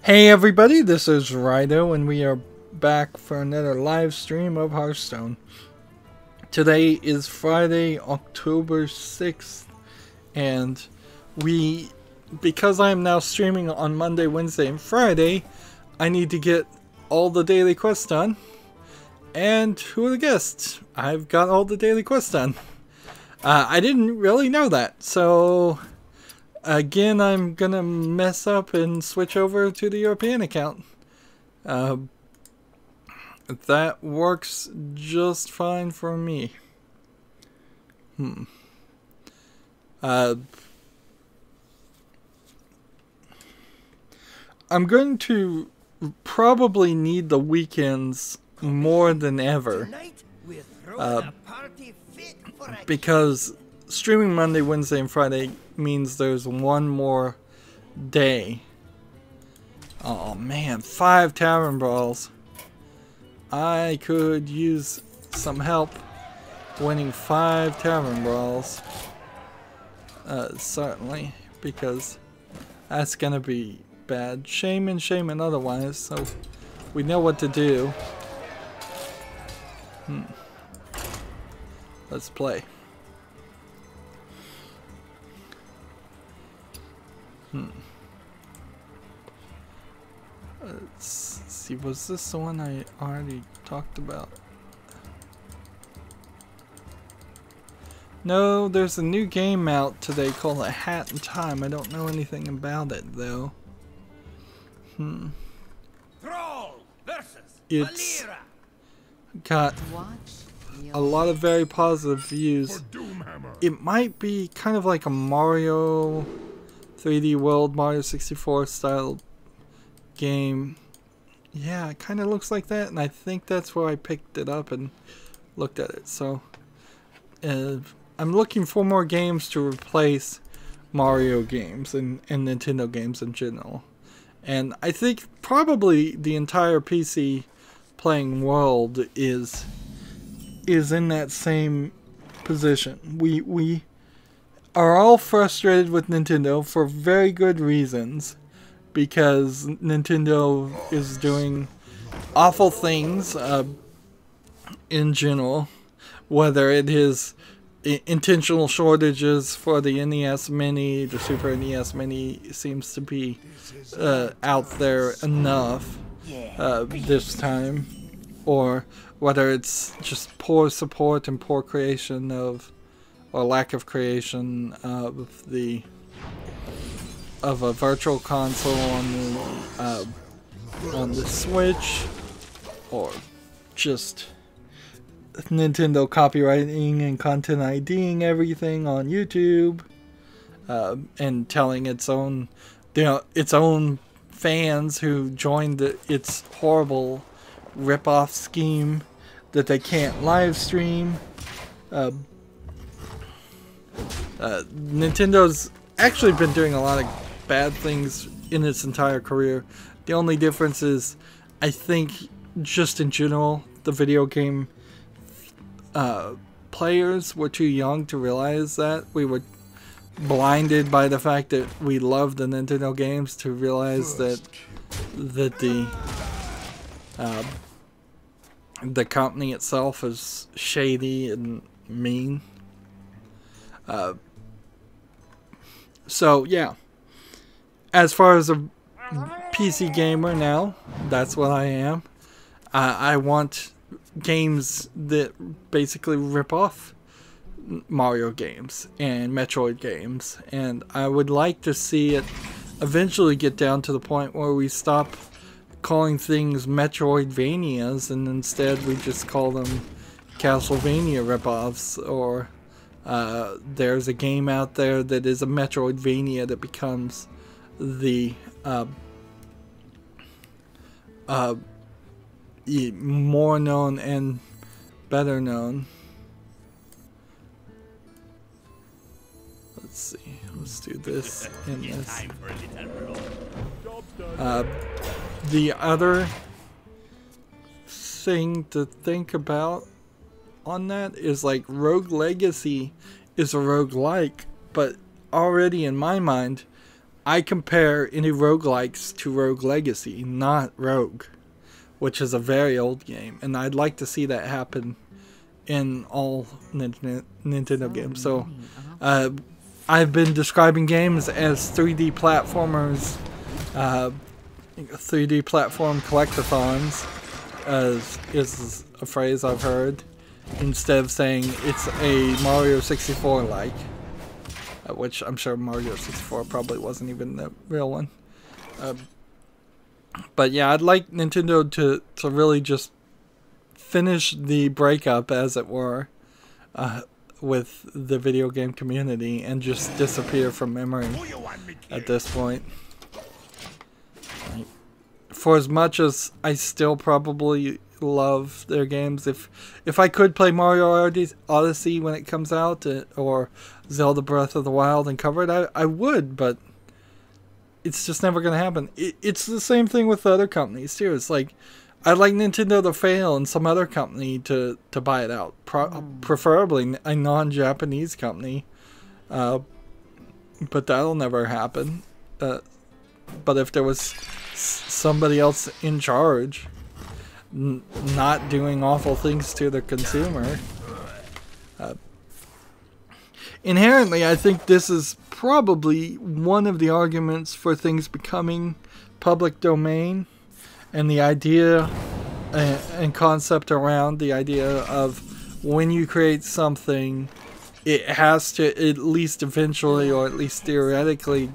Hey everybody, this is Rydo and we are back for another live stream of Hearthstone. Today is Friday, October 6th, and because I am now streaming on Monday, Wednesday, and Friday, I need to get all the daily quests done. And who would have guessed? I've got all the daily quests done. I didn't really know that, so again, I'm gonna mess up and switch over to the European account. That works just fine for me. I'm going to probably need the weekends more than ever. Because streaming Monday, Wednesday, and Friday means there's one more day. Oh man, 5 Tavern Brawls. I could use some help winning 5 Tavern Brawls. Certainly, because that's gonna be bad. Shaman otherwise, so we know what to do. Let's play. Let's see, was this the one I already talked about? No, there's a new game out today called A Hat in Time. I don't know anything about it though. It's got a lot of very positive views. It might be kind of like a Mario 3D World, Mario 64 style game. Yeah, it kind of looks like that, and I think that's where I picked it up and looked at it. So I'm looking for more games to replace Mario games and Nintendo games in general. And I think probably the entire PC playing world is in that same position. We are all frustrated with Nintendo for very good reasons, because Nintendo is doing awful things in general, whether it is intentional shortages for the NES Mini. The Super NES Mini seems to be out there enough this time, or whether it's just poor support and poor creation of, or lack of creation of a virtual console on the Switch, or just Nintendo copywriting and content IDing everything on YouTube, and telling its own fans who joined its horrible rip-off scheme that they can't live stream. Nintendo's actually been doing a lot of bad things in its entire career. The only difference is, I think, just in general, the video game players were too young to realize that. We were blinded by the fact that we loved the Nintendo games to realize that the company itself is shady and mean. So yeah, as far as a PC gamer now, that's what I am. I want games that basically rip off Mario games and Metroid games, and I would like to see it eventually get down to the point where we stop calling things Metroidvanias and instead we just call them Castlevania rip-offs, or there's a game out there that is a Metroidvania that becomes the more known and better known. Let's see, let's do this and this. The other thing to think about on that is, like, Rogue Legacy is a roguelike, but already in my mind I compare any roguelikes to Rogue Legacy, not Rogue, which is a very old game, and I'd like to see that happen in all Nintendo games. So I've been describing games as 3D platformers, 3D platform collectathons, is a phrase I've heard, instead of saying it's a Mario 64 like, which I'm sure Mario 64 probably wasn't even the real one. But yeah, I'd like Nintendo to really just finish the breakup, as it were, with the video game community and just disappear from memory at this point. For as much as I still probably love their games, if I could play Mario Odyssey when it comes out, or Zelda Breath of the Wild and cover it, I would, but it's just never going to happen. It's the same thing with the other companies too. It's like, I'd like Nintendo to fail and some other company to buy it out, preferably a non-Japanese company, but that'll never happen. But if there was somebody else in charge, not doing awful things to the consumer, inherently I think this is probably one of the arguments for things becoming public domain, and the idea and concept around the idea of when you create something, it has to at least eventually, or at least theoretically,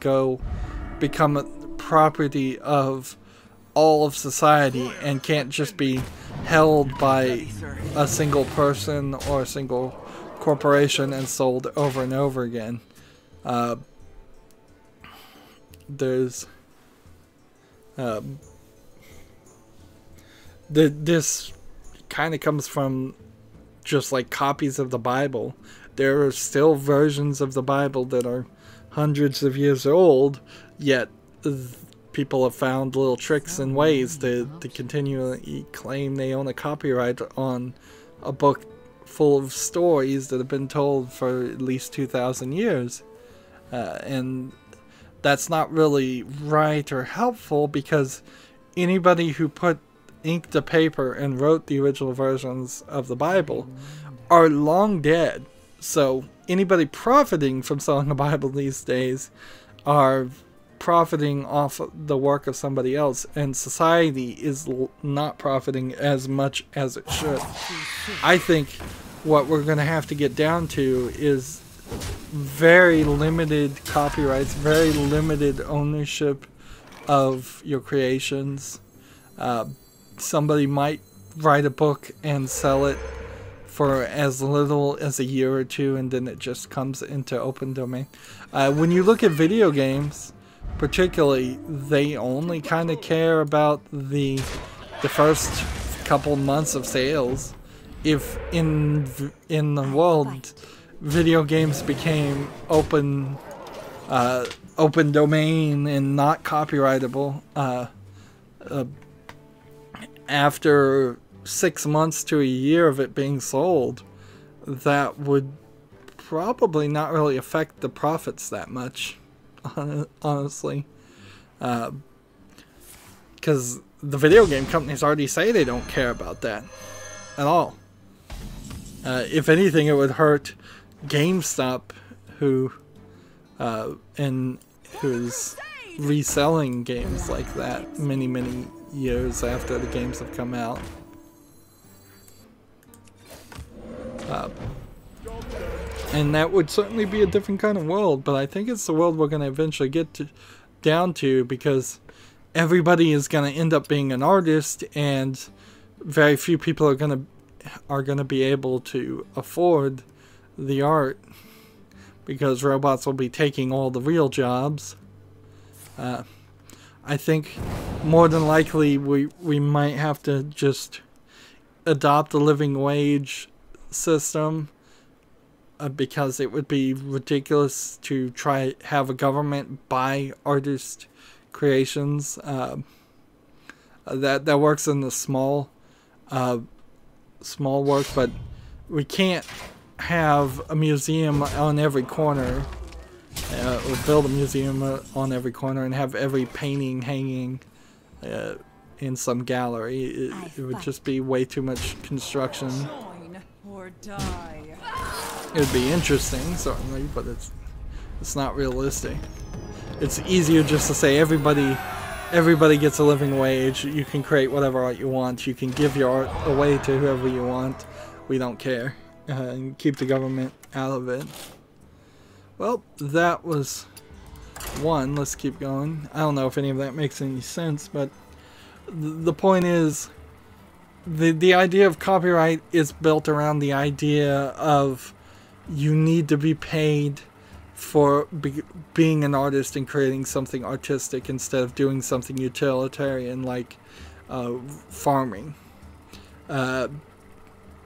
become a property of all of society and can't just be held by a single person or a single corporation and sold over and over again. This kind of comes from just like copies of the Bible. There are still versions of the Bible that are hundreds of years old, yet people have found little tricks and ways to continually claim they own a copyright on a book full of stories that have been told for at least 2,000 years. And that's not really right or helpful, because anybody who put ink to paper and wrote the original versions of the Bible are long dead. So anybody profiting from selling the Bible these days are profiting off the work of somebody else, and society is not profiting as much as it should. I think what we're going to have to get down to is very limited copyrights, very limited ownership of your creations. Somebody might write a book and sell it for as little as a year or two, and then it just comes into open domain. When you look at video games, particularly, they only kind of care about the first couple months of sales. If in the world video games became open domain and not copyrightable, after 6 months to a year of it being sold, that would probably not really affect the profits that much, honestly, because the video game companies already say they don't care about that at all. If anything, it would hurt GameStop, who's reselling games like that many years after the games have come out. And that would certainly be a different kind of world, but I think it's the world we're going to eventually get down to, because everybody is going to end up being an artist, and very few people are going to be able to afford the art, because robots will be taking all the real jobs. I think more than likely we might have to just adopt a living wage system, because it would be ridiculous to try have a government buy artist creations. That works in the small work, but we can't have a museum on every corner Or build a museum on every corner and have every painting hanging in some gallery. It would just be way too much construction. Join or die. It would be interesting, certainly, but it's not realistic. It's easier just to say everybody gets a living wage. You can create whatever art you want. You can give your art away to whoever you want. We don't care. And keep the government out of it. Well, that was one. Let's keep going. I don't know if any of that makes any sense, but the point is, the idea of copyright is built around the idea of you need to be paid for being an artist and creating something artistic instead of doing something utilitarian like farming.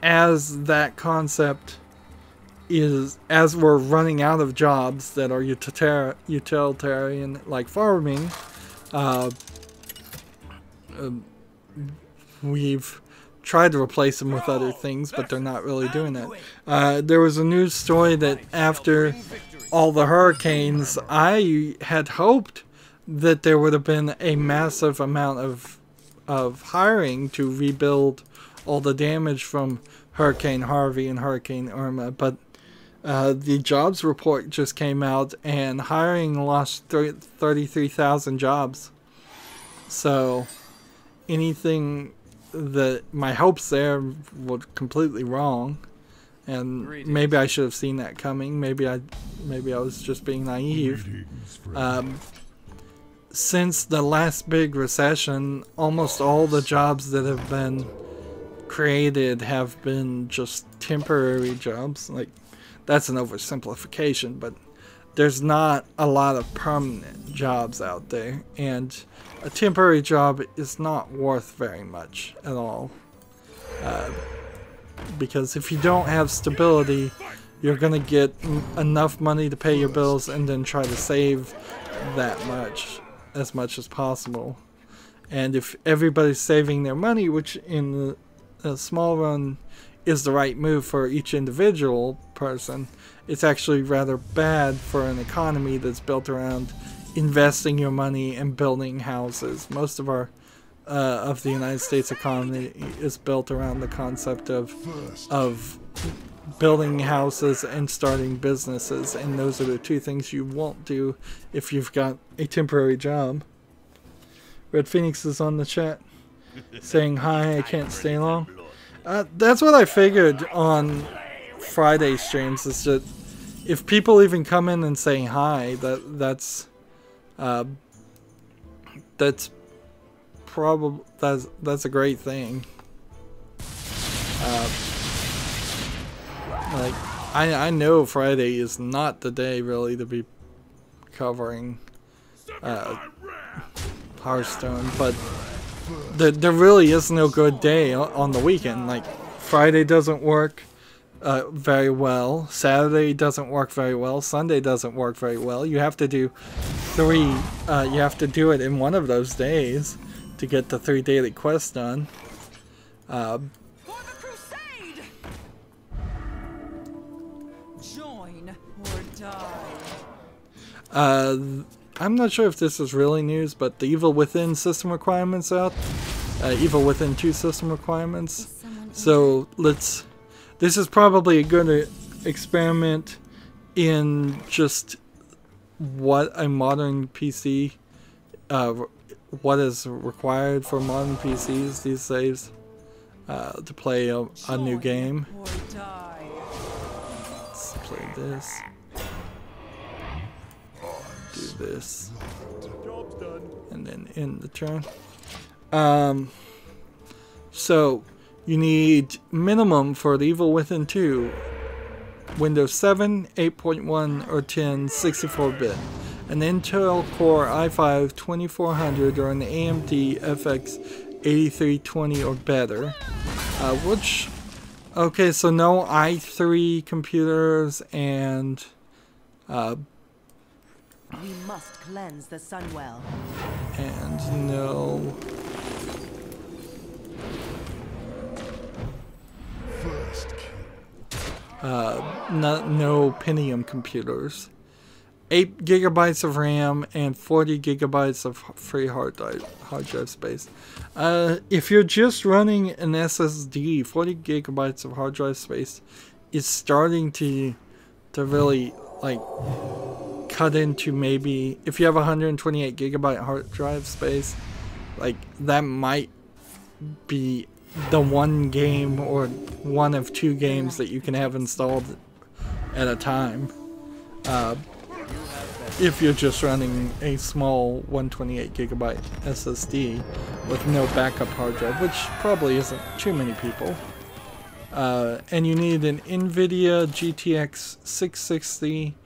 As that concept is, as we're running out of jobs that are utilitarian like farming, we've tried to replace them with other things, but they're not really doing that. There was a news story that after all the hurricanes, I had hoped that there would have been a massive amount of hiring to rebuild all the damage from Hurricane Harvey and Hurricane Irma, but the jobs report just came out and hiring lost 33,000 jobs. So anything that my hopes there were completely wrong, and maybe I should have seen that coming. Maybe I was just being naive. Since the last big recession, almost all the jobs that have been created have been just temporary jobs. Like, that's an oversimplification, but there's not a lot of permanent jobs out there, and a temporary job is not worth very much at all. Because if you don't have stability, you're going to get enough money to pay your bills and then try to save that much as possible. And if everybody's saving their money, which in the small run is the right move for each individual person, it's actually rather bad for an economy that's built around investing your money and building houses. Most of our of the United States economy is built around the concept of building houses and starting businesses, and those are the two things you won't do if you've got a temporary job. Red Phoenix is on the chat saying hi, I can't stay long. That's what I figured on Friday streams, is that if people even come in and say hi, that's probably that's a great thing. Like, I know Friday is not the day really to be covering Hearthstone, but there really is no good day on the weekend. Like, Friday doesn't work very well, Saturday doesn't work very well, Sunday doesn't work very well. You have to do you have to do it in one of those days to get the 3 daily quests done. For the crusade! Join or die. I'm not sure if this is really news, but the Evil Within system requirements out. Evil Within 2 system requirements. So this is probably a good experiment in just what a modern PC, what is required for modern PCs these days to play a new game. Let's play this. Do this. And then end the turn. So you need minimum for the Evil Within 2 Windows 7, 8.1 or 10 64-bit, an Intel Core i5 2400 or an AMD FX 8320 or better. Okay, so no i3 computers and we must cleanse the Sunwell. And no. No Pentium computers. 8 gigabytes of RAM and 40 gigabytes of free hard drive space. If you're just running an SSD, 40 gigabytes of hard drive space is starting to really like cut into, maybe if you have 128 gigabyte hard drive space, like that might be the one game or one of 2 games that you can have installed at a time. If you're just running a small 128 gigabyte SSD with no backup hard drive, which probably isn't too many people. And you need an NVIDIA GTX 660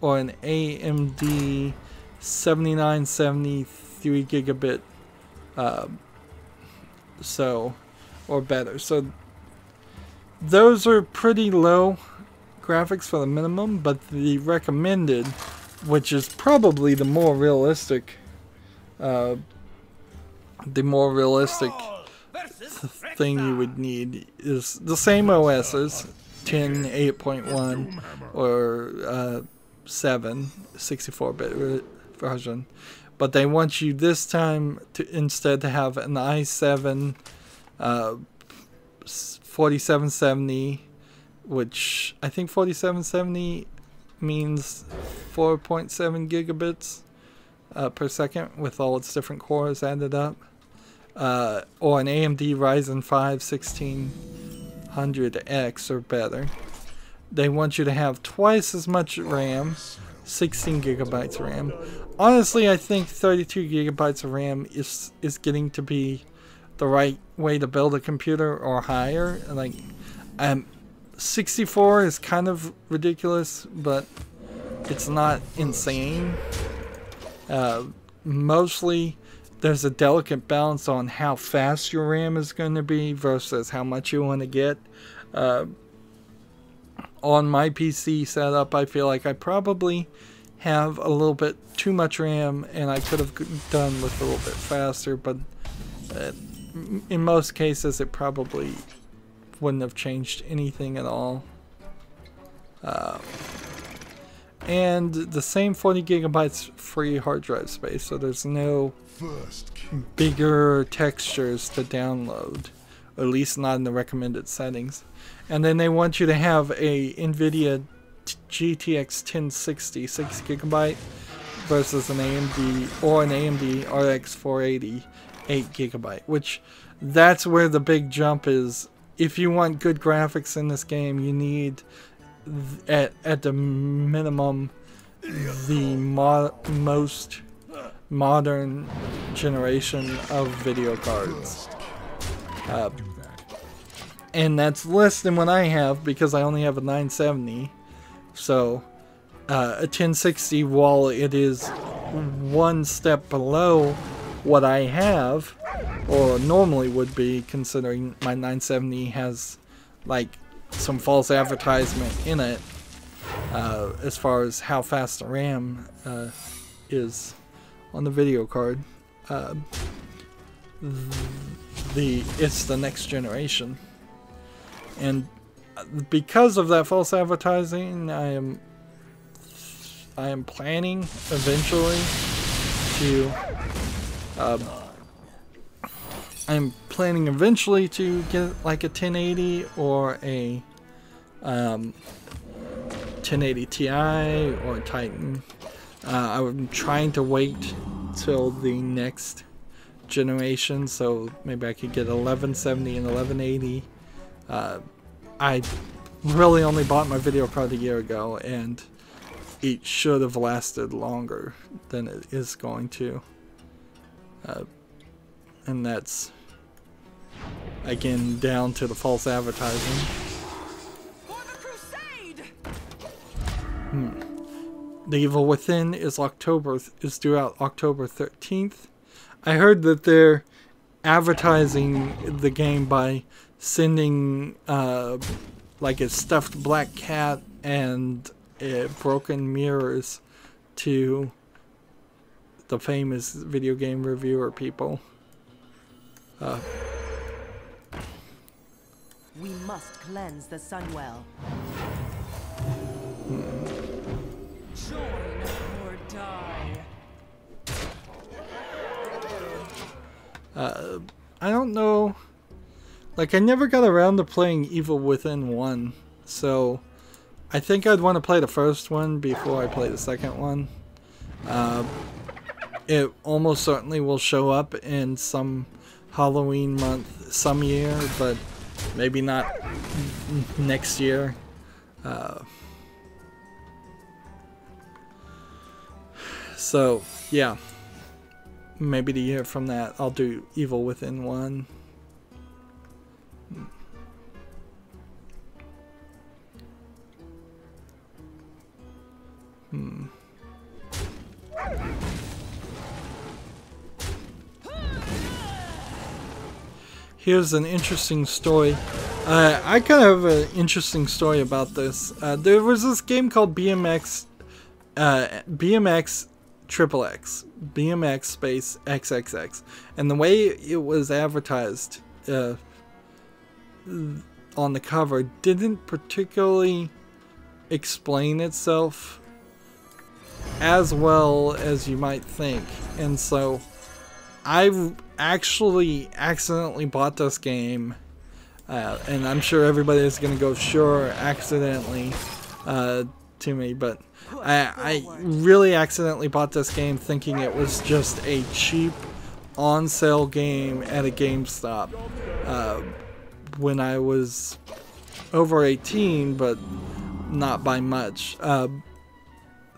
or an AMD 7970 3 gigabit or better. So those are pretty low graphics for the minimum, but the recommended, which is probably the more realistic thing you would need, is the same OSs, 10, 8.1 or 7, 64-bit version, but they want you this time to instead to have an i7 4770, which I think 4770 means 4.7 gigabits per second with all its different cores added up, or an AMD Ryzen 5 1600X or better. They want you to have twice as much RAM, 16 gigabytes of RAM. Honestly, I think 32 gigabytes of RAM is getting to be the right way to build a computer, or higher. Like, 64 is kind of ridiculous, but it's not insane. Mostly there's a delicate balance on how fast your RAM is going to be versus how much you want to get. On my PC setup, I feel like I probably have a little bit too much RAM, and I could have done with a little bit faster, but in most cases it probably wouldn't have changed anything at all. And the same 40 gigabytes free hard drive space, so there's no bigger textures to download, or at least not in the recommended settings. And then they want you to have a NVIDIA GTX 1060 6 gigabyte versus an AMD RX 480 8 gigabyte, which that's where the big jump is. If you want good graphics in this game, you need at the minimum the most modern generation of video cards. And that's less than what I have, because I only have a 970. So a 1060, while it is one step below what I have, or normally would be, considering my 970 has like some false advertisement in it as far as how fast the RAM is on the video card. It's the next generation, and because of that false advertising, I am planning eventually to get like a 1080 or a 1080 Ti or a Titan. I'm trying to wait till the next generation, so maybe I could get 1170 and 1180. I really only bought my video card a year ago, and it should have lasted longer than it is going to. And that's, again, down to the false advertising. For the crusade! The Evil Within is due out October 13th. I heard that they're advertising the game by sending like a stuffed black cat and broken mirrors to the famous video game reviewer people. We must cleanse the Sunwell. Join or I don't know. Like, I never got around to playing Evil Within 1, so I think I'd want to play the first one before I play the second one. It almost certainly will show up in some Halloween month some year, but maybe not next year. So, yeah. Maybe the year from that, I'll do Evil Within 1. Here's an interesting story. I kind of have an interesting story about this. There was this game called BMX BMX space XXX, and the way it was advertised on the cover didn't particularly explain itself as well as you might think, and so I've actually accidentally bought this game, and I'm sure everybody is going to go, sure, accidentally, to me, but I really accidentally bought this game thinking it was just a cheap on-sale game at a GameStop when I was over 18, but not by much.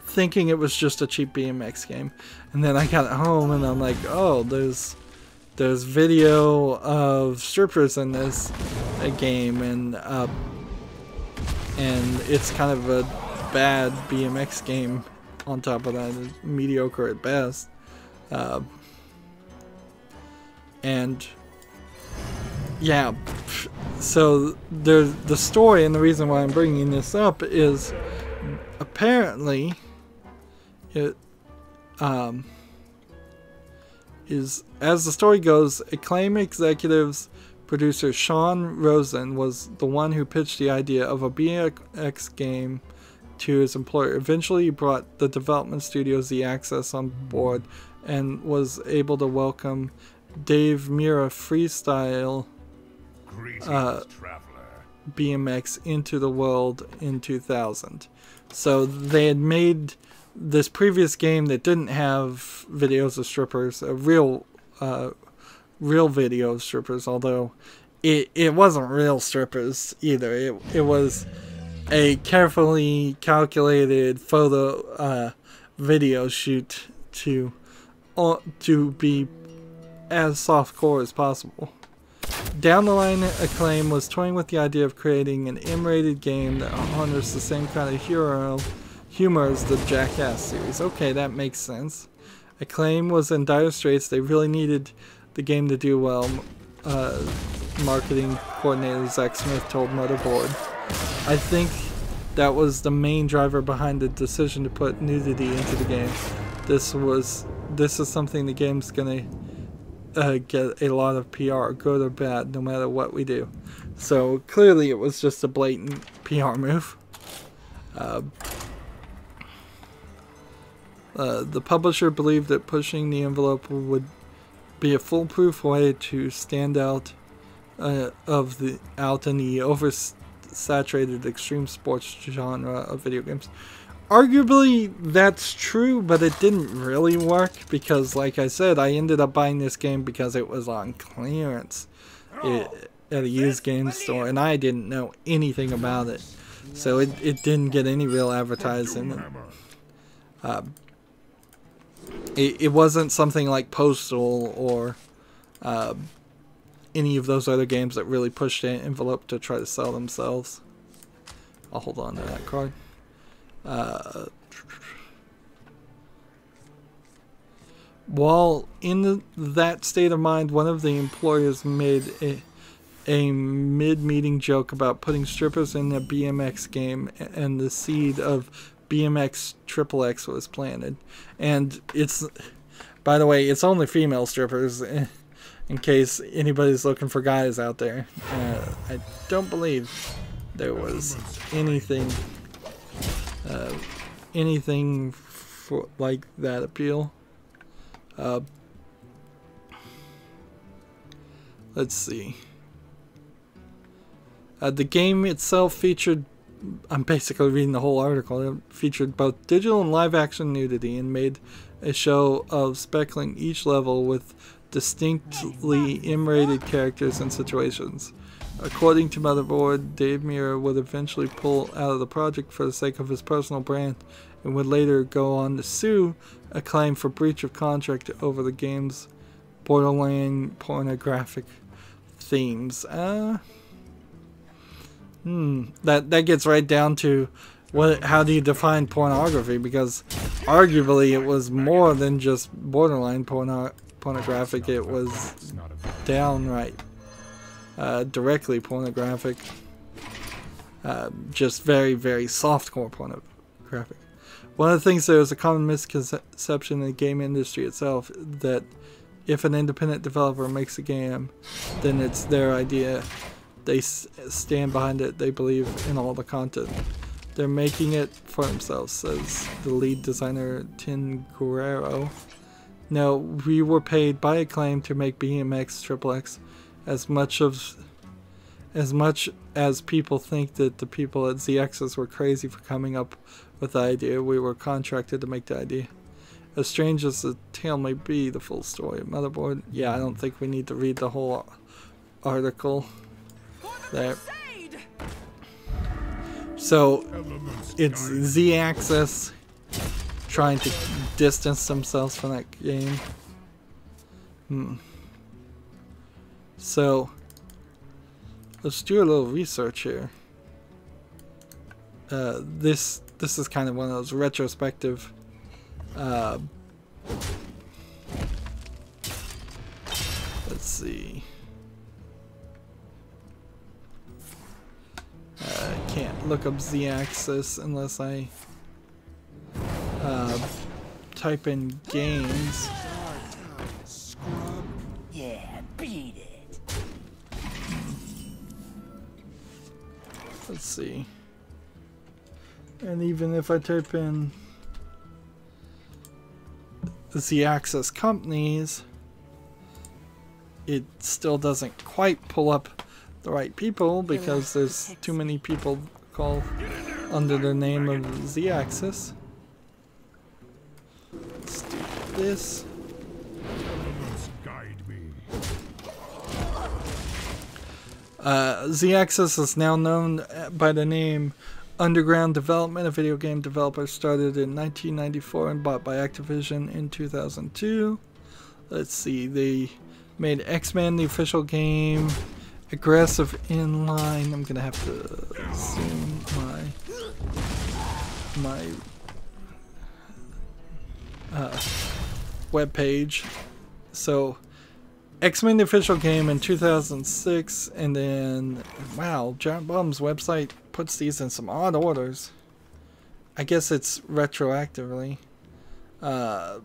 Thinking it was just a cheap BMX game, and then I got it home and I'm like, oh, there's video of strippers in this game, and it's kind of a bad BMX game on top of that. It's mediocre at best. And yeah, so there's the story, and the reason why I'm bringing this up is apparently it is, as the story goes, Acclaim executives producer Sean Rosen was the one who pitched the idea of a BMX game to his employer. Eventually he brought the development studios the access on board and was able to welcome Dave Mira Freestyle BMX into the world in 2000. So they had made this previous game that didn't have videos of strippers, real video of strippers, although it wasn't real strippers either. It was a carefully calculated photo video shoot to be as softcore as possible. Down the line, Acclaim was toying with the idea of creating an M-rated game that honors the same kind of humor as the Jackass series. Okay, that makes sense. Acclaim was in dire straits. They really needed the game to do well. Marketing coordinator Zach Smith told Motherboard. I think that was the main driver behind the decision to put nudity into the game. This is something the game's gonna get a lot of PR, good or bad, no matter what we do. So clearly it was just a blatant PR move. The publisher believed that pushing the envelope would be a foolproof way to stand out in the oversaturated extreme sports genre of video games. Arguably, that's true, but it didn't really work because, like I said, I ended up buying this game because it was on clearance at a used game store, and I didn't know anything about it. So it didn't get any real advertising. It wasn't something like Postal or any of those other games that really pushed the envelope to try to sell themselves. I'll hold on to that card. While in that state of mind, one of the employers made a mid-meeting joke about putting strippers in a BMX game, and the seed of BMX XXX was planted. And it's, by the way, it's only female strippers, in case anybody's looking for guys out there. I don't believe there was anything for like that appeal. Let's see. The game itself featured, I'm basically reading the whole article, it featured both digital and live action nudity and made a show of speckling each level with distinctly M-rated characters and situations. According to Motherboard, Dave Mirra would eventually pull out of the project for the sake of his personal brand and would later go on to sue Acclaim for breach of contract over the game's borderline pornographic themes. That gets right down to how do you define pornography, because arguably it was more than just borderline pornographic. It was downright directly pornographic, just very, very softcore pornographic. One of the things, there is a common misconception in the game industry itself that if an independent developer makes a game, then it's their idea. They stand behind it. They believe in all the content. They're making it for themselves, says the lead designer Tin Guerrero. No, we were paid by Acclaim to make BMX XXX. As much as people think that the people at ZXs were crazy for coming up with the idea, we were contracted to make the idea. As strange as the tale may be, the full story. Motherboard. Yeah, I don't think we need to read the whole article there. So it's Z-Axis trying to distance themselves from that game. So let's do a little research here. This is kind of one of those retrospective let's see. I can't look up Z-Axis unless I type in games. Yeah, beat it. Let's see. And even if I type in Z-Axis companies, it still doesn't quite pull up the right people because there's too many people called under the name of Z-Axis. Let's do this. Z-Axis is now known by the name Underground Development, a video game developer started in 1994 and bought by Activision in 2002. Let's see, they made X-Men, the official game, Aggressive Inline. I'm gonna have to zoom my web page. So X-Men, the official game in 2006, and then wow, Giant Bomb's website puts these in some odd orders. I guess it's retroactively. And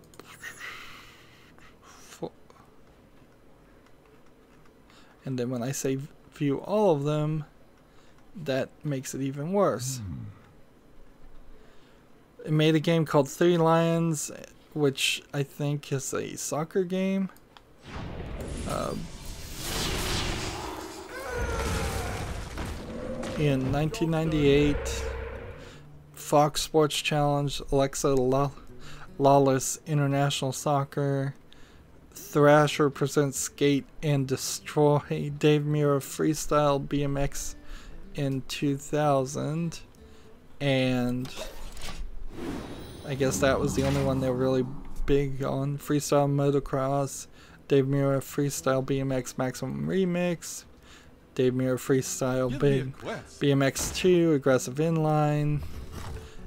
then when I say view all of them, that makes it even worse. It made a game called Three Lions, which I think is a soccer game. In 1998, Fox Sports Challenge, Alexa Lawless International Soccer, Thrasher presents Skate and Destroy, Dave Mirra Freestyle BMX in 2000, and I guess that was the only one they were really big on. Freestyle Motocross, Dave Mirra Freestyle BMX Maximum Remix, Dave Mirra Freestyle Big BMX 2, Aggressive Inline,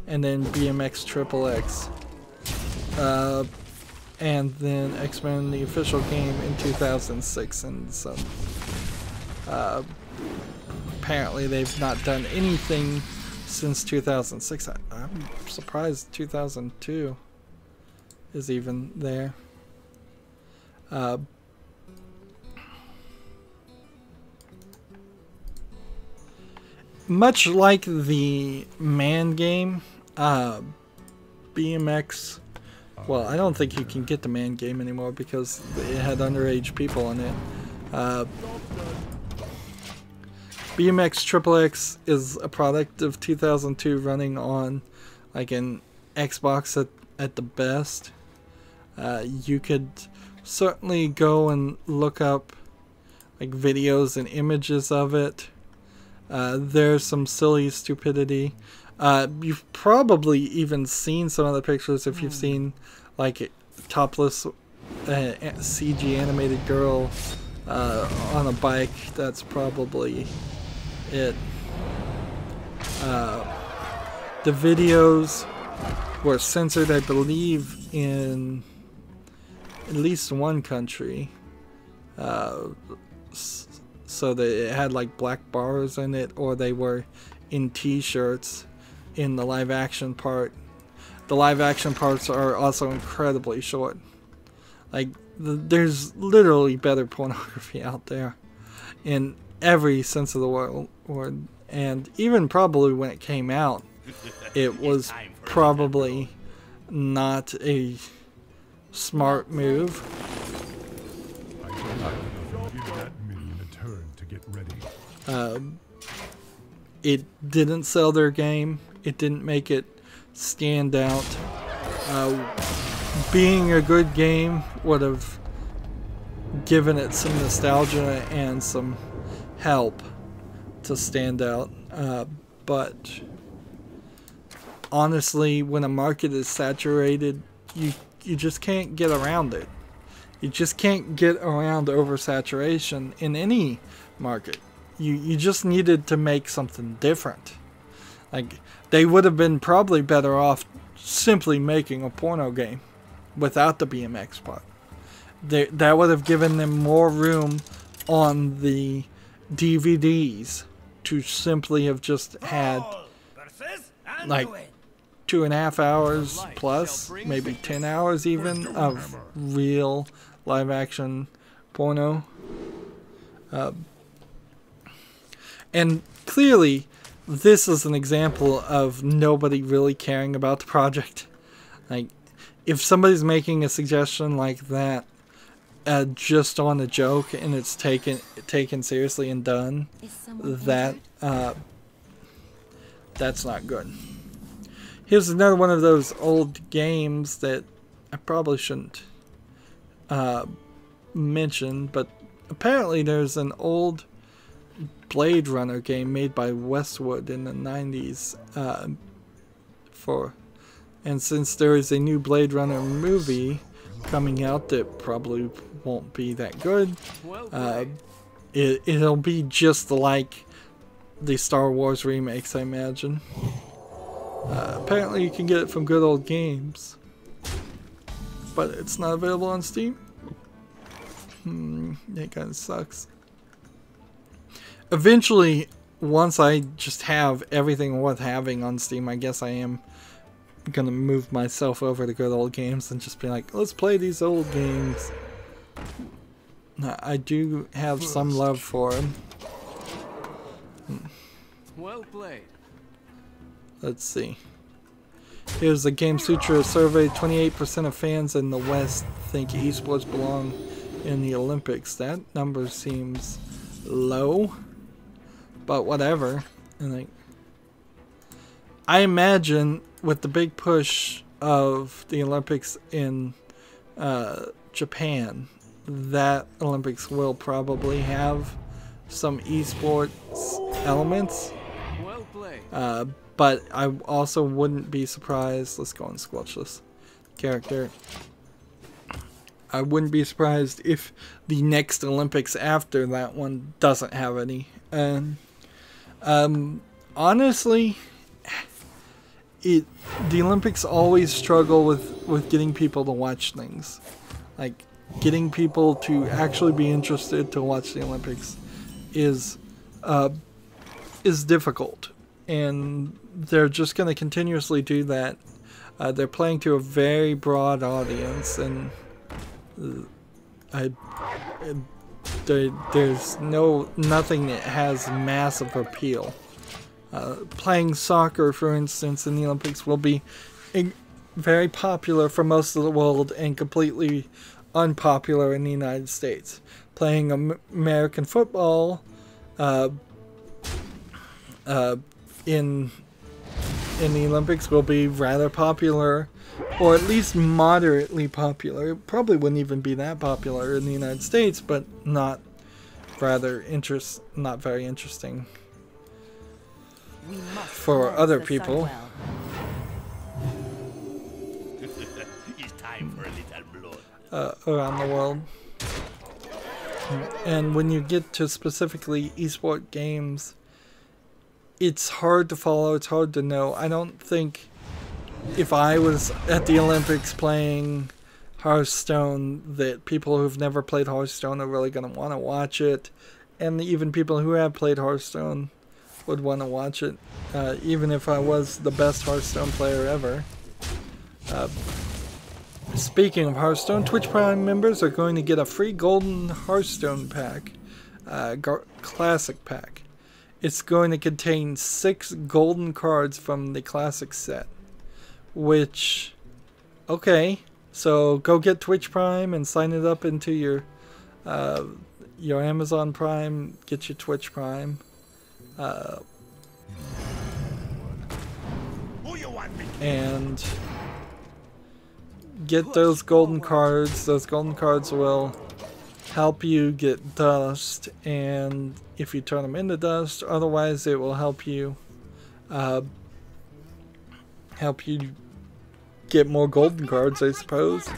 and then BMX XXX. And then X-Men, the official game in 2006, and so apparently they've not done anything since 2006. I'm surprised 2002 is even there. Much like the Man game, BMX, well, I don't think you can get the Man game anymore because it had underage people in it. BMX XXX is a product of 2002 running on like an Xbox at the best. You could certainly go and look up like videos and images of it. There's some silly stupidity. You've probably even seen some of the pictures if you've seen like a topless CG animated girl on a bike. That's probably it. The videos were censored, I believe, in at least one country. So that it had like black bars in it, or they were in t-shirts in the live action part. The live action parts are also incredibly short. Like, there's literally better pornography out there in every sense of the word. And even probably when it came out, it was probably not a smart move. It didn't sell their game. It didn't make it stand out. Being a good game would have given it some nostalgia and some help to stand out. But honestly, when a market is saturated, you just can't get around it. You just can't get around oversaturation in any market. You just needed to make something different. Like, they would have been probably better off simply making a porno game without the BMX part. That would have given them more room on the DVDs to simply have just had like 2.5 hours plus, maybe 10 hours even, of real live action porno. And clearly, this is an example of nobody really caring about the project. Like, if somebody's making a suggestion like that, just on a joke, and it's taken seriously and done, that's not good. Here's another one of those old games that I probably shouldn't mention, but apparently there's an old Blade Runner game made by Westwood in the 90s and since there is a new Blade Runner movie coming out that probably won't be that good, it'll be just like the Star Wars remakes, I imagine. Apparently you can get it from Good Old Games, but it's not available on Steam. That kind of sucks. Eventually, once I just have everything worth having on Steam, I guess I am gonna move myself over to Good Old Games and just be like, let's play these old games. I do have some love for them. Well played. Let's see. Here's the Game Sutra survey. 28% of fans in the West think esports belong in the Olympics. That number seems low, but whatever. And like, I imagine with the big push of the Olympics in Japan, that Olympics will probably have some esports elements. Well played. But I also wouldn't be surprised. Let's go and squelch this character. I wouldn't be surprised if the next Olympics after that one doesn't have any. And honestly, the Olympics always struggle with getting people to watch things. Like, getting people to actually be interested to watch the Olympics is difficult. And they're just going to continuously do that. They're playing to a very broad audience, and there's nothing that has massive appeal. Playing soccer, for instance, in the Olympics will be very popular for most of the world and completely unpopular in the United States. playing American football in the Olympics will be rather popular, or at least moderately popular. It probably wouldn't even be that popular in the United States, but not very interesting for other people. It's time for a little blood. Around the world. And when you get to specifically esport games, it's hard to follow, it's hard to know. I don't think if I was at the Olympics playing Hearthstone that people who've never played Hearthstone are really going to want to watch it. And even people who have played Hearthstone would want to watch it, even if I was the best Hearthstone player ever. Speaking of Hearthstone, Twitch Prime members are going to get a free golden Hearthstone pack, classic pack. It's going to contain 6 golden cards from the classic set, which, okay, so go get Twitch Prime and sign it up into your Amazon Prime, get your Twitch Prime, and get those golden cards. Those golden cards will help you get dust, and if you turn them into dust, otherwise it will help you get more golden cards, I suppose.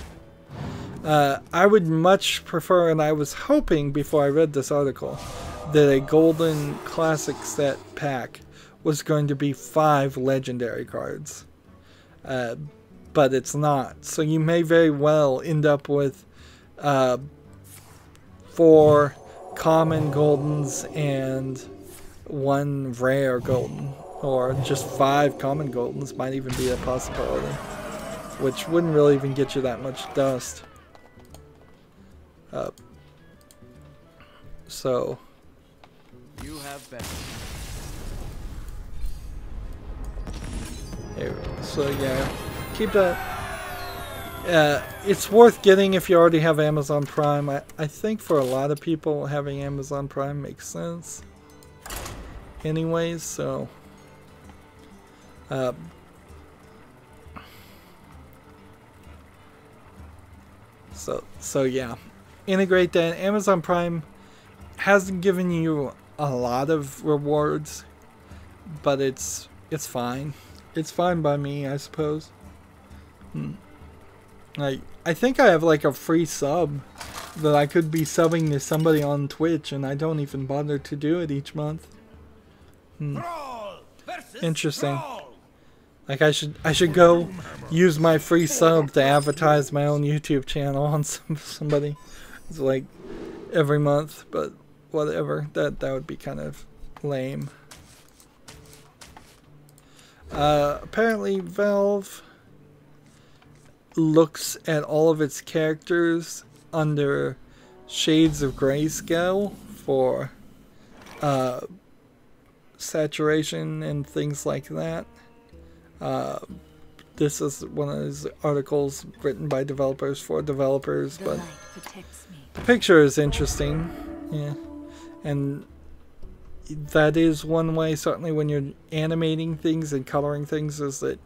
I would much prefer, and I was hoping before I read this article, that a golden classic set pack was going to be 5 legendary cards. But it's not. So you may very well end up with 4 common goldens and 1 rare golden. Or just 5 common goldens might even be a possibility. Which wouldn't really even get you that much dust. So You have been. Here, so yeah, keep that. It's worth getting if you already have Amazon Prime. I think for a lot of people having Amazon Prime makes sense. Anyways, so yeah, integrate that. Amazon Prime hasn't given you a lot of rewards, but it's fine. It's fine by me, I suppose. I think I have like a free sub that I could be subbing to somebody on Twitch, and I don't even bother to do it each month. Interesting. Like I should go use my free sub to advertise my own YouTube channel on somebody. It's like every month, but whatever. That would be kind of lame. Apparently Valve looks at all of its characters under shades of grayscale for saturation and things like that. This is one of those articles written by developers for developers, but the picture is interesting. Yeah, and that is one way, certainly when you're animating things and coloring things, is that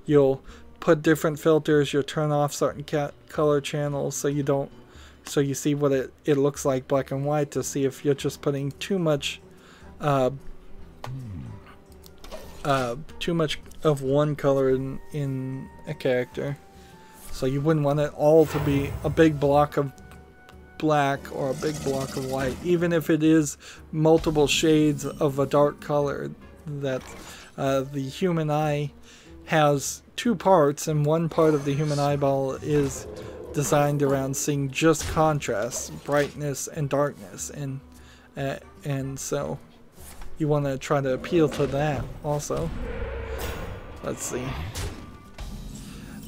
you'll put different filters, you'll turn off certain color channels so you see what it looks like black and white, to see if you're just putting too much of one color in a character. So you wouldn't want it all to be a big block of black or a big block of white, even if it is multiple shades of a dark color. That the human eye has 2 parts, and one part of the human eyeball is designed around seeing just contrast, brightness and darkness, and so you want to try to appeal to that also. Let's see.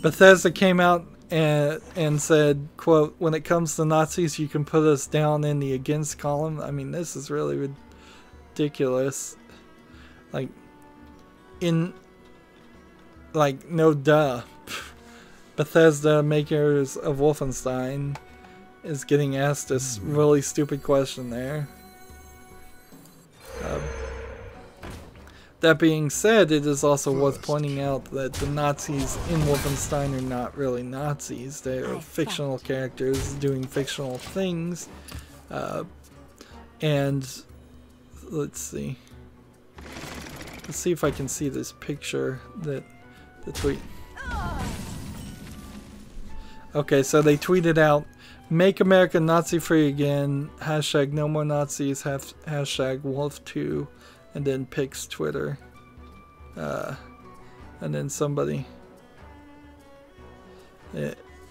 Bethesda came out and said, quote, "When it comes to Nazis, you can put us down in the against column." I mean, this is really ridiculous. Like, no duh. Bethesda, makers of Wolfenstein, is getting asked this really stupid question there. That being said, it is also worth pointing out that the Nazis in Wolfenstein are not really Nazis. They are fictional characters doing fictional things. And let's see. Let's see if I can see this picture that the tweet. Okay, so they tweeted out, "Make America Nazi-free again. Hashtag no more Nazis. Hashtag Wolf2." And then picks Twitter. And then somebody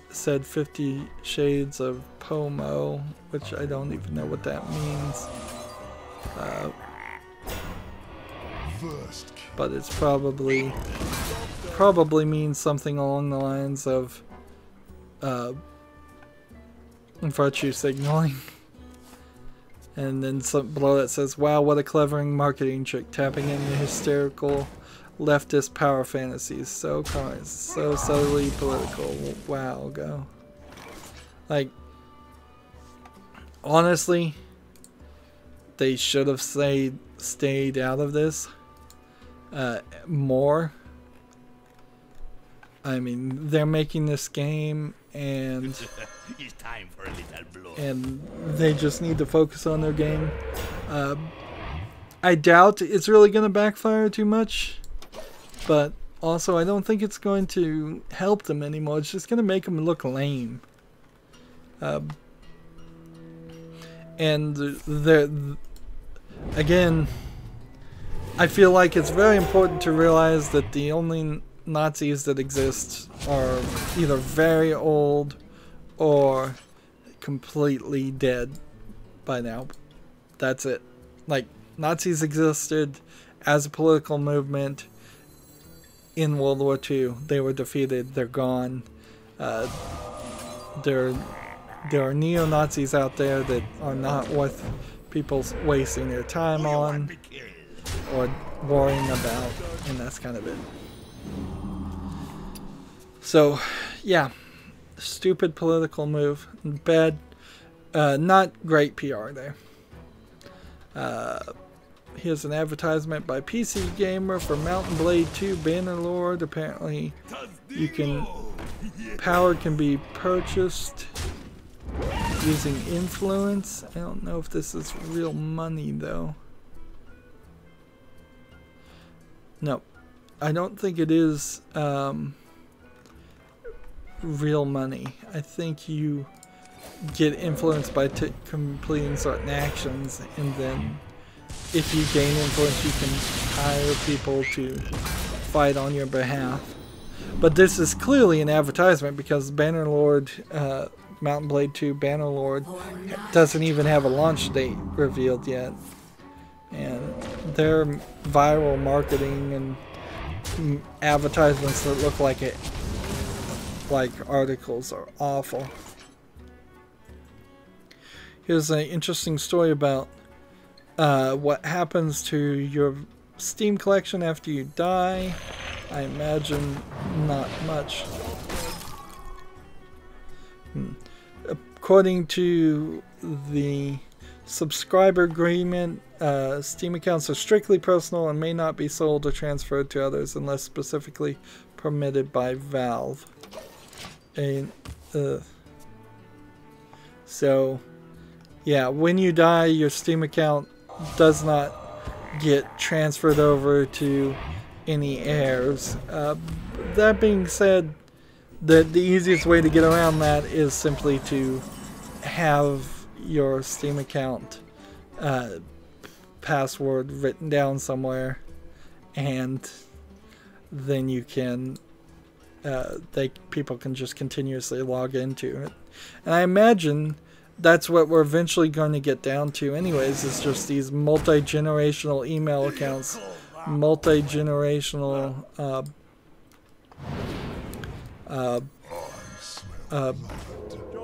said 50 Shades of Pomo, which I don't even know what that means. But it's probably means something along the lines of virtue signaling. And then some below that says, "Wow, what a clever marketing trick, tapping into hysterical leftist power fantasies. So subtly political. Wow, go." Like, honestly, they should have stayed out of this more. I mean, they're making this game, and it's time for a little blood. And they just need to focus on their game. I doubt it's really going to backfire too much, but also I don't think it's going to help them anymore. It's just going to make them look lame. And again, I feel like it's very important to realize that the only Nazis that exist are either very old or completely dead by now. That's it. Like, Nazis existed as a political movement in World War II. They were defeated. They're gone. There are neo-Nazis out there that are not worth people wasting their time on or worrying about, and that's kind of it. So, yeah, stupid political move, bad, not great PR there. Here's an advertisement by PC Gamer for Mountain Blade 2 Bannerlord. Apparently, power can be purchased using influence. I don't know if this is real money though. No, I don't think it is real money. I think you get influence by completing certain actions, and then if you gain influence you can hire people to fight on your behalf. But this is clearly an advertisement because Bannerlord, Mountain Blade 2 Bannerlord doesn't even have a launch date revealed yet. And their viral marketing and advertisements that look like it, like articles, are awful. Here's an interesting story about what happens to your Steam collection after you die. I imagine not much. According to the subscriber agreement, Steam accounts are strictly personal and may not be sold or transferred to others unless specifically permitted by Valve. And so, yeah, when you die, your Steam account does not get transferred over to any heirs. That being said, the easiest way to get around that is simply to have your Steam account password written down somewhere, and then you can people can just continuously log into it. And I imagine that's what we're eventually going to get down to anyways, is just these multi-generational email accounts, multi-generational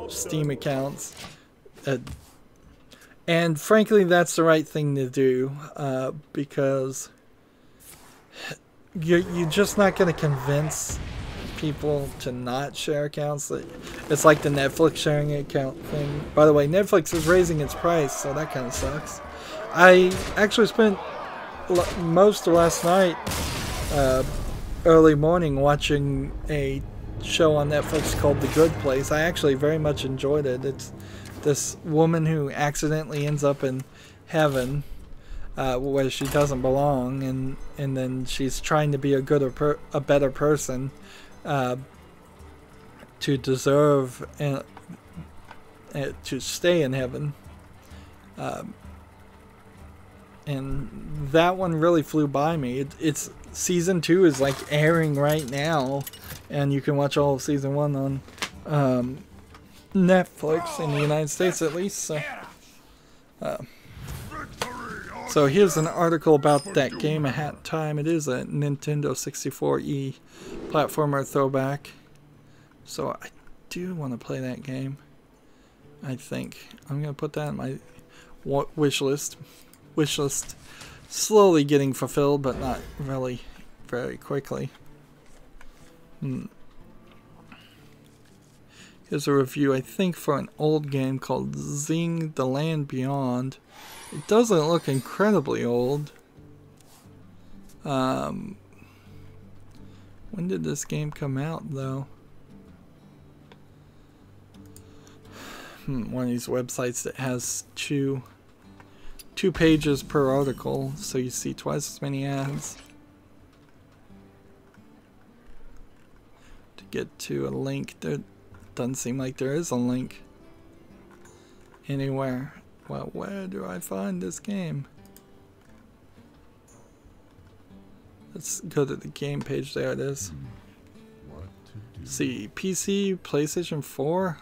Steam accounts. And frankly, that's the right thing to do, because you're just not going to convince people to not share accounts. It's like the Netflix sharing account thing. By the way, Netflix is raising its price, so that kind of sucks. I actually spent most of last night, early morning, watching a show on Netflix called The Good Place. I actually very much enjoyed it. It's this woman who accidentally ends up in heaven, where she doesn't belong, and then she's trying to be a better person to deserve to stay in heaven. And that one really flew by me. It's season 2 is like airing right now, and you can watch all of season 1 on Netflix in the United States at least. So here's an article about that game, A Hat Time. It is a Nintendo 64E platformer throwback. So I do want to play that game. I think I'm going to put that in my wish list. Wish list slowly getting fulfilled, but not really very quickly. Here's a review, I think, for an old game called Zing the Land Beyond. It doesn't look incredibly old. When did this game come out, though? One of these websites that has two pages per article, so you see twice as many ads. To get to a link, there doesn't seem like there is a link anywhere. Well, where do I find this game? Let's go to the game page. There it is. See, PC, PlayStation 4.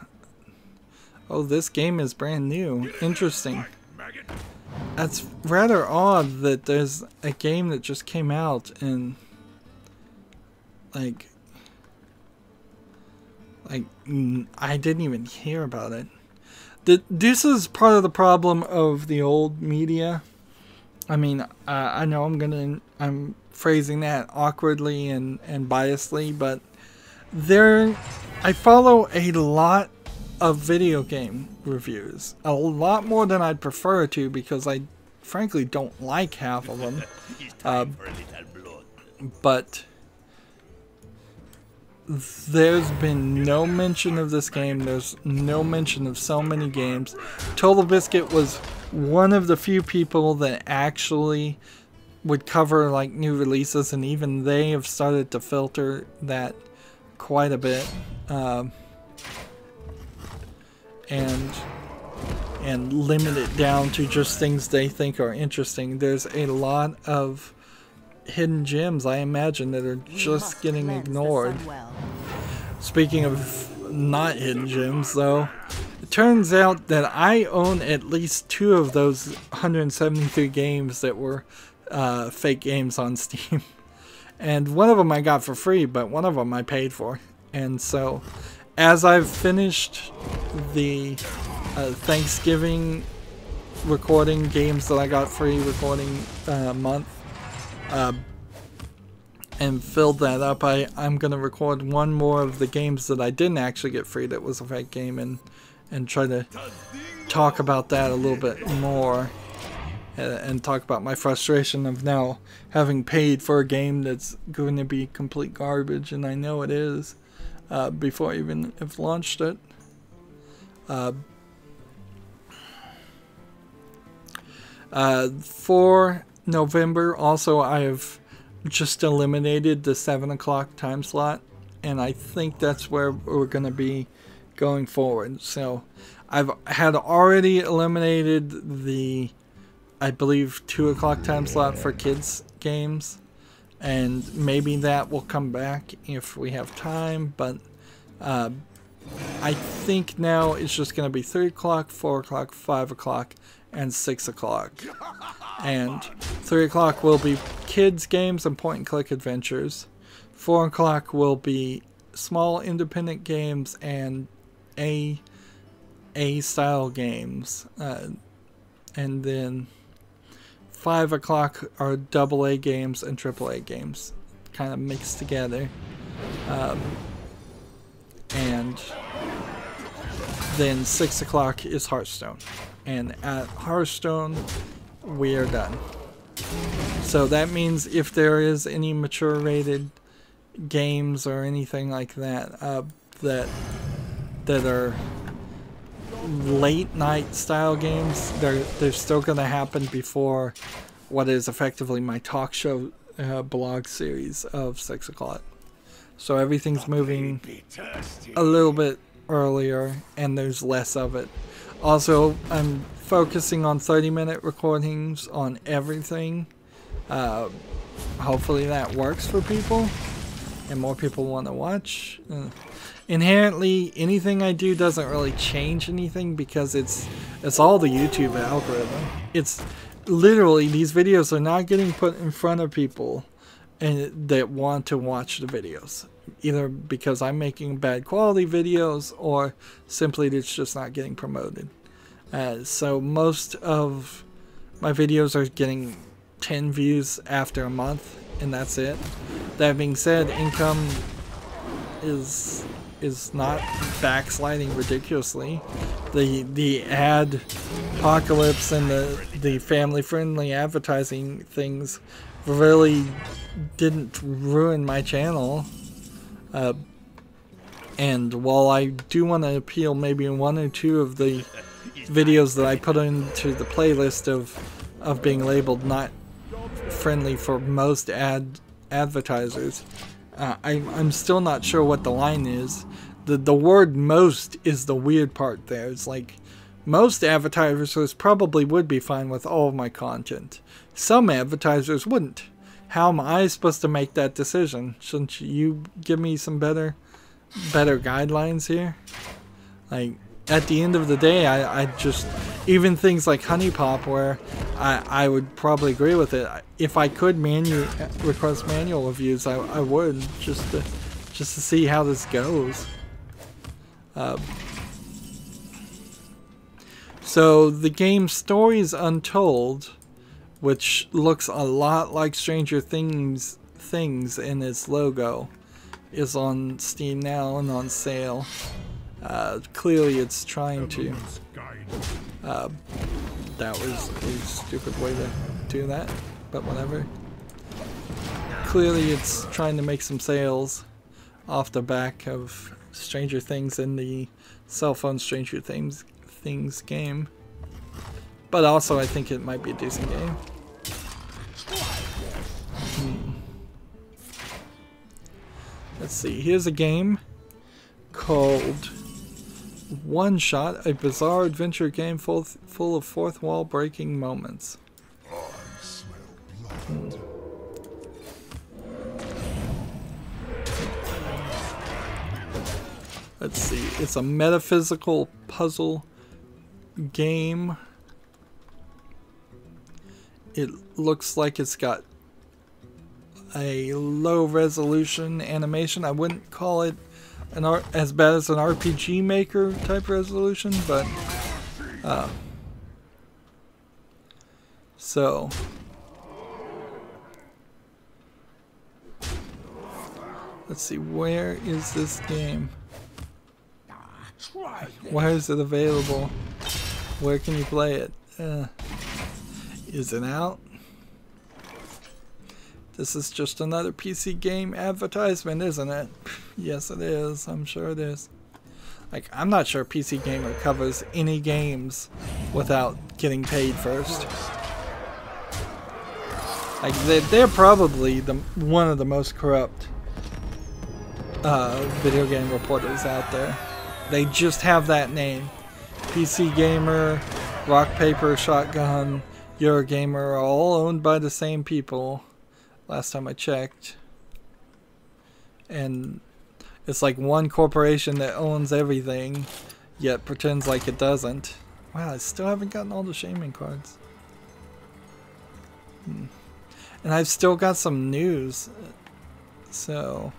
Oh, this game is brand new. Interesting. That's rather odd that there's a game that just came out and like I didn't even hear about it. This is part of the problem of the old media. I mean, I know I'm phrasing that awkwardly and biasedly, but I follow a lot of video game reviews, a lot more than I'd prefer to, because I frankly don't like half of them. But there's been no mention of this game. There's no mention of so many games. Total Biscuit was one of the few people that actually would cover like new releases, and even they have started to filter that quite a bit. And limit it down to just things they think are interesting. There's a lot of hidden gems, I imagine, that are just getting ignored. Speaking of not hidden gems, though, it turns out that I own at least 2 of those 173 games that were fake games on Steam. And one of them I got for free, but one of them I paid for. And so, as I've finished the Thanksgiving recording games that I got free recording month, and filled that up, I'm going to record one more of the games that I didn't actually get free that was a fake game, and try to talk about that a little bit more, and talk about my frustration of now having paid for a game that's going to be complete garbage, and I know it is, before I even have launched it. For November, also, I have just eliminated the 7 o'clock time slot, and I think that's where we're going to be going forward. So I've had already eliminated the, I believe, 2 o'clock time slot for kids games, and maybe that will come back if we have time, but I think now it's just going to be 3 o'clock, 4 o'clock, 5 o'clock, and 6 o'clock. And 3 o'clock will be kids games and point-and-click adventures. 4 o'clock will be small independent games and A-style games. And then 5 o'clock are AA games and AAA games, kind of mixed together. and then 6 o'clock is Hearthstone. And at Hearthstone, we are done. So that means if there is any mature rated games or anything like that that are late night style games, they're still going to happen before what is effectively my talk show blog series of 6 o'clock. So everything's moving a little bit earlier and there's less of it. Also, I'm focusing on 30-minute recordings on everything. Hopefully that works for people and more people want to watch. Inherently, anything I do doesn't really change anything because it's all the YouTube algorithm. It's literally, these videos are not getting put in front of people and that want to watch the videos, either because I'm making bad quality videos or simply it's just not getting promoted. So most of my videos are getting 10 views after a month, and that's it. That being said, income is not backsliding ridiculously. The ad apocalypse and the family friendly advertising things really didn't ruin my channel. And while I do want to appeal maybe in one or two of the videos that I put into the playlist of being labeled not friendly for most advertisers, I'm still not sure what the line is. The word most is the weird part there. It's like most advertisers probably would be fine with all of my content. Some advertisers wouldn't. How am I supposed to make that decision? Shouldn't you give me some better guidelines here? Like, at the end of the day, I just, even things like Honey Pop, where I would probably agree with it. If I could request manual reviews, I would, just to see how this goes. So the game Stories Untold, which looks a lot like Stranger Things in its logo, is on Steam now and on sale. Clearly it's trying to... that was a stupid way to do that, but whatever. Clearly it's trying to make some sales off the back of Stranger Things in the cell phone Stranger Things game. But also I think it might be a decent game. Let's see, here's a game called One Shot, a bizarre adventure game full of fourth wall breaking moments. Let's see, it's a metaphysical puzzle game. It looks like it's got a low resolution animation. I wouldn't call it as bad as an RPG Maker type resolution, but so let's see, where is this game? Where is it available? Where can you play it? Is it out? This is just another PC game advertisement, isn't it? Yes, it is. I'm sure it is. Like, I'm not sure PC Gamer covers any games without getting paid first. Like, they're probably one of the most corrupt video game reporters out there. They just have that name. PC Gamer, Rock Paper Shotgun, Eurogamer are all owned by the same people. Last time I checked. And it's like one corporation that owns everything, yet pretends like it doesn't. Wow, I still haven't gotten all the shaming cards. And I've still got some news. So,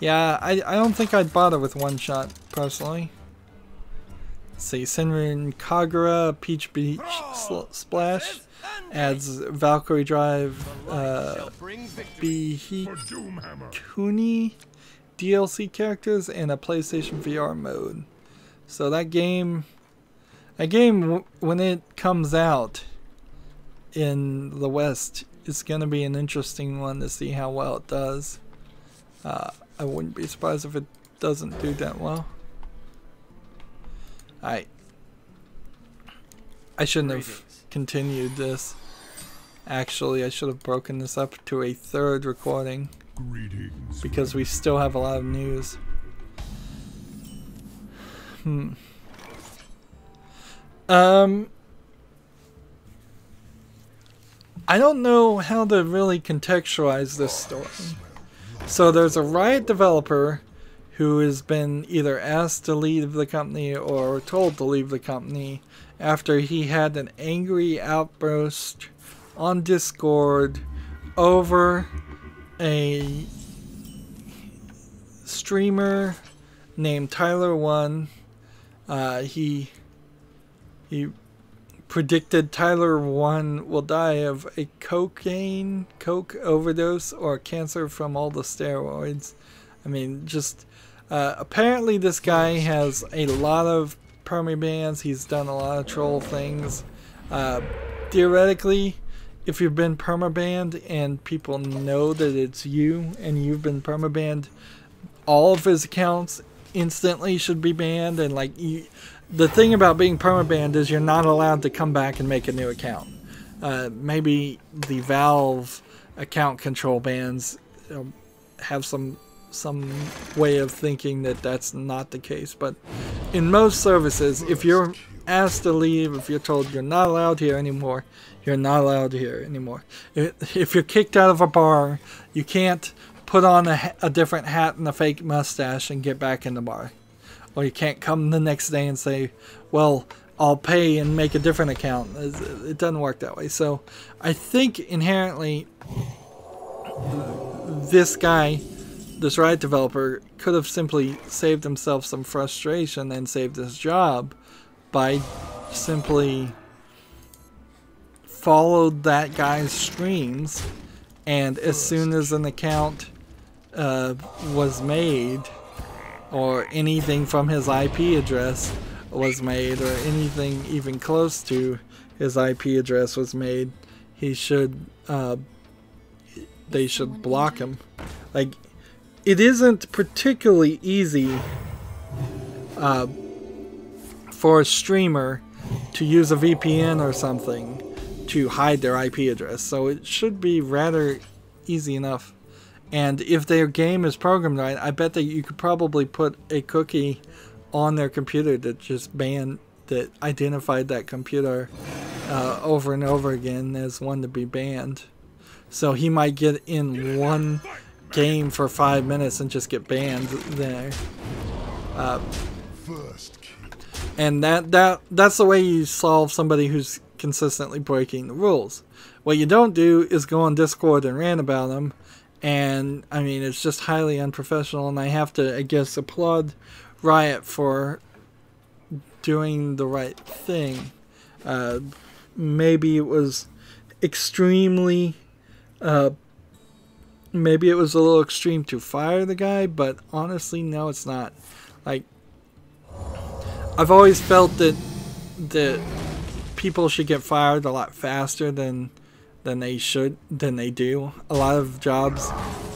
yeah, I don't think I'd bother with One Shot, personally. Let's see, Senran Kagura, Peach Beach Splash. Adds Valkyrie Drive, Bihikuni, DLC characters and a PlayStation VR mode. So that game when it comes out in the West, it's going to be an interesting one to see how well it does. I wouldn't be surprised if it doesn't do that well. I shouldn't have continued this. Actually, I should have broken this up to a third recording because we still have a lot of news. I don't know how to really contextualize this story. So there's a Riot developer who has been either asked to leave the company or told to leave the company after he had an angry outburst on Discord over a streamer named Tyler1. He predicted Tyler1 will die of a coke overdose or cancer from all the steroids. I mean, just apparently this guy has a lot of permabans. He's done a lot of troll things. Theoretically, if you've been permabanned and people know that it's you and you've been permabanned, all of his accounts instantly should be banned. And like, the thing about being permabanned is you're not allowed to come back and make a new account. Maybe the Valve account control bans have some way of thinking that that's not the case, but in most services, if you're asked to leave, if you're told you're not allowed here anymore, you're not allowed here anymore. If you're kicked out of a bar, you can't put on a different hat and a fake mustache and get back in the bar. Or you can't come the next day and say, well, I'll pay and make a different account. It doesn't work that way. So I think inherently this guy, this Riot developer, could have simply saved himself some frustration and saved his job by simply followed that guy's streams, and as soon as an account was made, or anything from his IP address was made, or anything even close to his IP address was made, they should block him. Like, it isn't particularly easy for a streamer to use a VPN or something to hide their IP address, so it should be rather easy enough. And if their game is programmed right, I bet that you could probably put a cookie on their computer that just that identified that computer over and over again as one to be banned. So he might get in one game for 5 minutes and just get banned there. And that's the way you solve somebody who's consistently breaking the rules. What you don't do is go on Discord and rant about them. And I mean, it's just highly unprofessional, and I have to, I guess, applaud Riot for doing the right thing. Maybe it was extremely, maybe it was a little extreme to fire the guy, but honestly, no, it's not. Like, I've always felt that people should get fired a lot faster than they do. A lot of jobs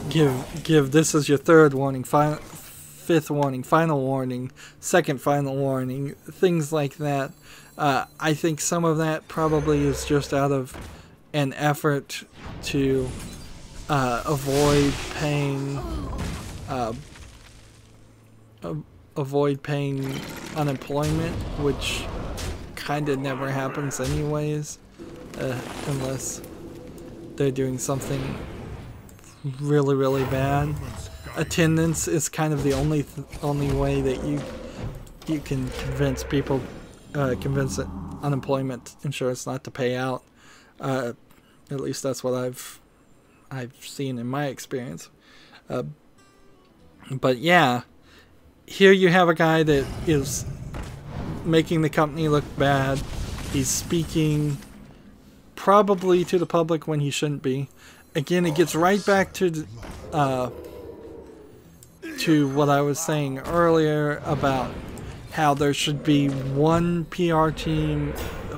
give this is your third warning, fifth warning, final warning, second final warning, things like that. I think some of that probably is just out of an effort to avoid paying unemployment, which kind of never happens anyways, unless they're doing something really, really bad. Attendance is kind of the only way that you can convince people, convince unemployment insurance not to pay out. At least that's what I've seen in my experience. But yeah, here you have a guy that is making the company look bad. He's speaking probably to the public when he shouldn't be. Again, it gets right back to to what I was saying earlier about how there should be one PR team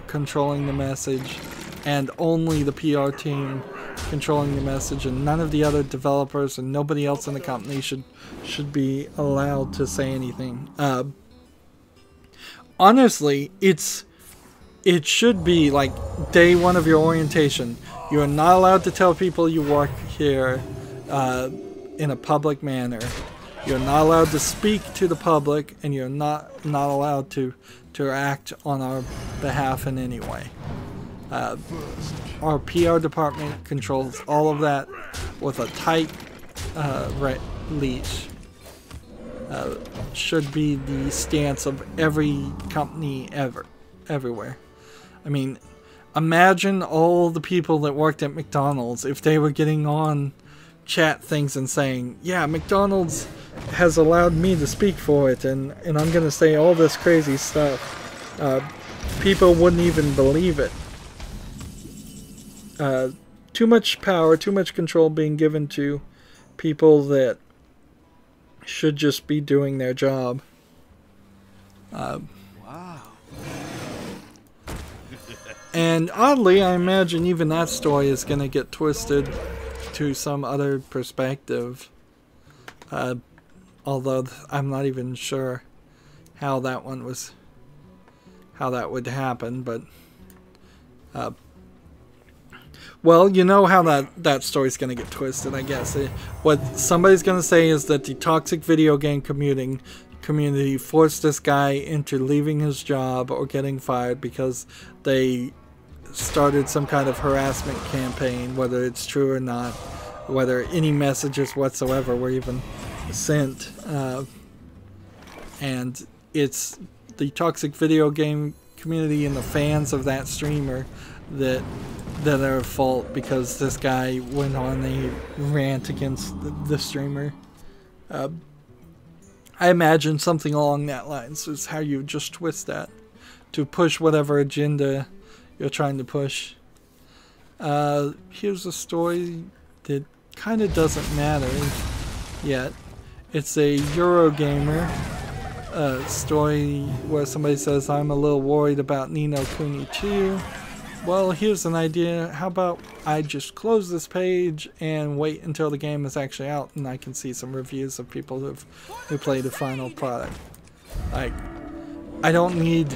controlling the message and only the PR team controlling the message, and none of the other developers and nobody else in the company should be allowed to say anything. Honestly, it should be like day one of your orientation. You are not allowed to tell people you work here in a public manner. You're not allowed to speak to the public, and you're not allowed to act on our behalf in any way. Our PR department controls all of that with a tight leash. Should be the stance of every company everywhere. I mean, imagine all the people that worked at McDonald's if they were getting on chat things and saying, yeah, McDonald's has allowed me to speak for it, and I'm gonna say all this crazy stuff. People wouldn't even believe it. Too much power, too much control being given to people that should just be doing their job. Wow. And oddly, I imagine even that story is going to get twisted to some other perspective. Although I'm not even sure how that would happen, but well, you know how that story's going to get twisted, I guess. What somebody's going to say is that the toxic video game community forced this guy into leaving his job or getting fired because they started some kind of harassment campaign, whether it's true or not, whether any messages whatsoever were even sent. And it's the toxic video game community and the fans of that streamer that are at fault because this guy went on a rant against the streamer. I imagine something along that lines is how you just twist that to push whatever agenda you're trying to push. Here's a story that kind of doesn't matter yet. It's a Eurogamer story where somebody says, I'm a little worried about Ni no Kuni 2. Well, here's an idea. How about I just close this page and wait until the game is actually out and I can see some reviews of people who played the final product. Like, I don't need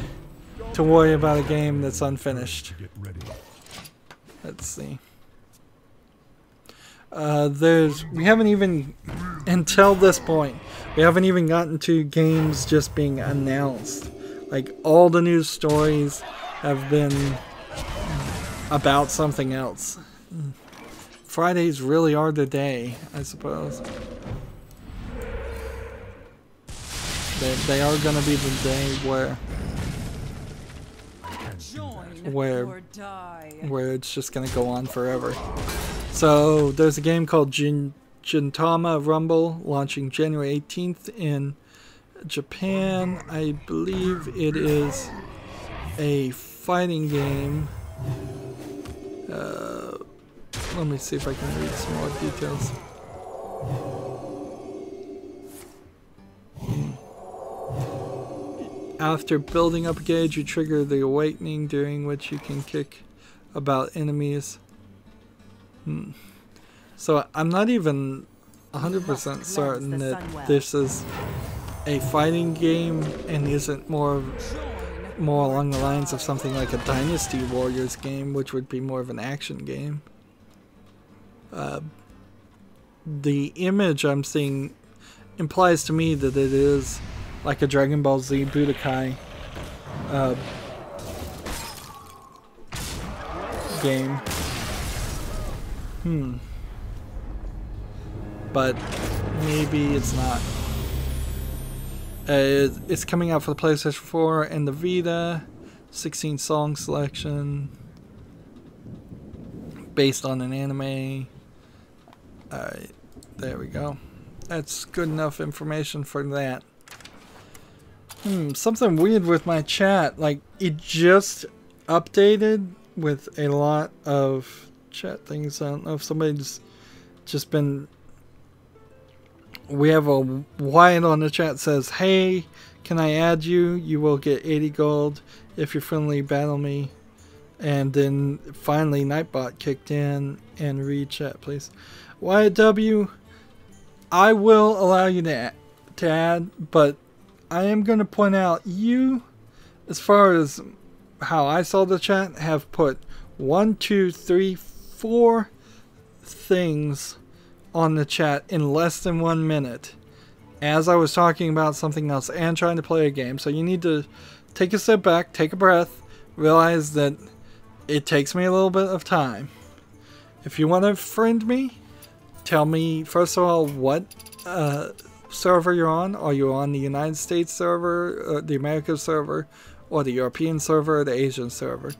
to worry about a game that's unfinished. Let's see. We haven't even, until this point, we haven't even gotten to games just being announced. Like, all the news stories have been about something else. Fridays really are the day, I suppose. They are going to be the day where it's just going to go on forever. So there's a game called Gintama Rumble launching January 18th in Japan. I believe it is a fighting game. Let me see if I can read some more details. After building up a gauge, you trigger the awakening, during which you can kick about enemies. So I'm not even 100% certain that this is a fighting game and isn't more along the lines of something like a Dynasty Warriors game, which would be more of an action game. The image I'm seeing implies to me that it is like a Dragon Ball Z Budokai game. But maybe it's not. It's coming out for the PlayStation 4 and the Vita. 16 song selection based on an anime. Alright, there we go. That's good enough information for that. Something weird with my chat. Like, it just updated with a lot of chat things. I don't know if somebody's just been We have a Wyatt on the chat says, hey, can I add you? You will get 80 gold if you friendly battle me. And then finally Nightbot kicked in and read chat, please. Wyatt W, I will allow you to add, but I am going to point out you, as far as how I saw the chat, have put 1, 2, 3, 4 things on the chat in less than 1 minute as I was talking about something else and trying to play a game. So you need to take a step back, take a breath, realize that it takes me a little bit of time. If you want to friend me, tell me first of all what server you're on. Are you on the United States server, the Americas server, or the European server, or the Asian server?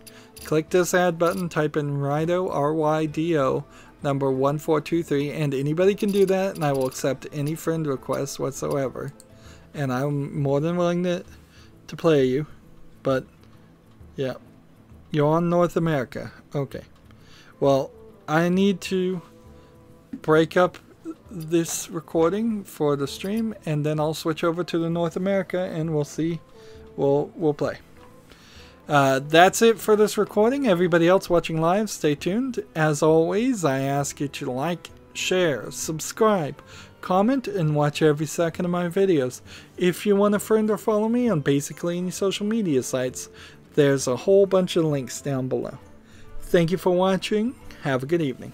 Click this add button, type in Rydo, R-Y-D-O, number 1423, and anybody can do that, and I will accept any friend requests whatsoever. And I'm more than willing to play you. But, yeah. You're on North America. Okay. Well, I need to break up this recording for the stream, and then I'll switch over to the North America, and we'll see. We'll play. That's it for this recording. Everybody else watching live, stay tuned. As always, I ask you to like, share, subscribe, comment, and watch every second of my videos. If you want a friend or follow me on basically any social media sites, there's a whole bunch of links down below. Thank you for watching. Have a good evening.